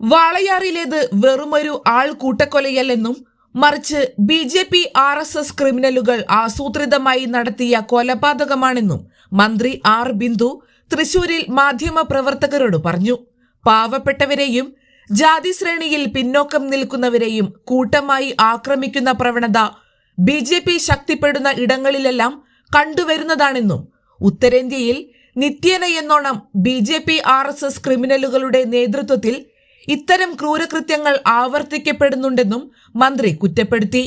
വാളയാറിലേത് വെറുമൊരു ആൾക്കൂട്ടക്കൊലയല്ലെന്നും മറിച്ച് BJP RSS ക്രിമിനലുകൾ ആസൂത്രിതമായി നടത്തിയ കൊലപാതകമാണെന്നും മന്ത്രി ആർ ബിന്ദു തൃശൂരിൽ മാധ്യമപ്രവർത്തകരോട് പറഞ്ഞു. പാവപ്പെട്ടവരെയും ജാതി ശ്രേണിയിൽ പിന്നോക്കം നിൽക്കുന്നവരെയും കൂട്ടമായി ആക്രമിക്കുന്ന പ്രവണത BJP ശക്തിപ്പെടുന്ന ഇടങ്ങളിലെല്ലാം കണ്ടുവരുന്നതാണെന്നും ഉത്തരേന്ത്യയിൽ നിത്യേനയെന്നോണം BJP RSS ക്രിമിനലുകളുടെ നേതൃത്വത്തിൽ ഇത്തരം ക്രൂരകൃത്യങ്ങൾ ആവർത്തിക്കപ്പെടുന്നുണ്ടെന്നും മന്ത്രി കുറ്റപ്പെടുത്തി.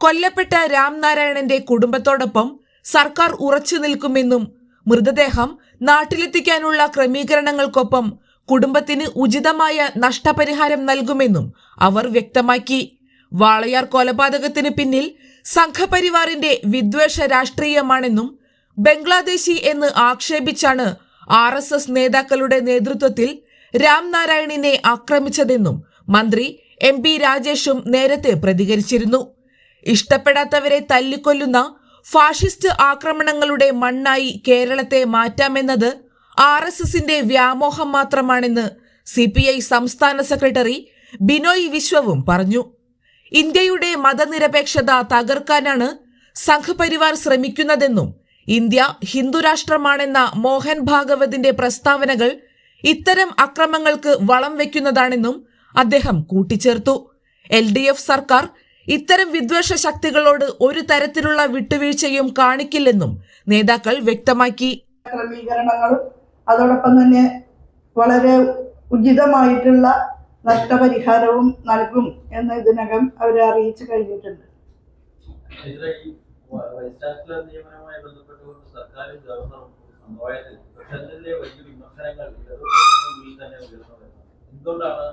കൊല്ലപ്പെട്ട രാംനാരായണന്റെ കുടുംബത്തോടൊപ്പം സർക്കാർ ഉറച്ചു നിൽക്കുമെന്നും മൃതദേഹം നാട്ടിലെത്തിക്കാനുള്ള ക്രമീകരണങ്ങൾക്കൊപ്പം കുടുംബത്തിന് ഉചിതമായ നഷ്ടപരിഹാരം നൽകുമെന്നും അവർ വ്യക്തമാക്കി. വാളയാർ കൊലപാതകത്തിന് പിന്നിൽ സംഘപരിവാറിന്റെ വിദ്വേഷ രാഷ്ട്രീയമാണെന്നും ബംഗ്ലാദേശി എന്ന് ആക്ഷേപിച്ചാണ് RSS നേതാക്കളുടെ നേതൃത്വത്തിൽ രാംനാരായണിനെ ആക്രമിച്ചതെന്നും മന്ത്രി MP രാജേഷും നേരത്തെ പ്രതികരിച്ചിരുന്നു. ഇഷ്ടപ്പെടാത്തവരെ തല്ലിക്കൊല്ലുന്ന ഫാഷിസ്റ്റ് ആക്രമണങ്ങളുടെ മണ്ണായി കേരളത്തെ മാറ്റാമെന്നത് RSSന്റെ വ്യാമോഹം മാത്രമാണെന്ന് CPI സംസ്ഥാന സെക്രട്ടറി ബിനോയ് വിശ്വവും പറഞ്ഞു. ഇന്ത്യയുടെ മതനിരപേക്ഷത തകർക്കാനാണ് സംഘപരിവാർ ശ്രമിക്കുന്നതെന്നും ഇന്ത്യ ഹിന്ദുരാഷ്ട്രമാണെന്ന മോഹൻ ഭാഗവതിന്റെ പ്രസ്താവനകൾ ഇത്തരം അക്രമങ്ങൾക്ക് വളം വയ്ക്കുന്നതാണെന്നും അദ്ദേഹം കൂട്ടിച്ചേർത്തു. LDF സർക്കാർ ഇത്തരം വിദ്വേഷ ശക്തികളോട് ഒരു തരത്തിലുള്ള വിട്ടുവീഴ്ചയും കാണിക്കില്ലെന്നും നേതാക്കൾ വ്യക്തമാക്കി. ക്രമീകരണങ്ങളും അതോടൊപ്പം തന്നെ വളരെ ഉചിതമായിട്ടുള്ള നഷ്ടപരിഹാരവും നൽകും എന്ന് ഇതിനകം അവരെ അറിയിച്ചു കഴിഞ്ഞിട്ടുണ്ട്. എന്തുകൊണ്ടാണ്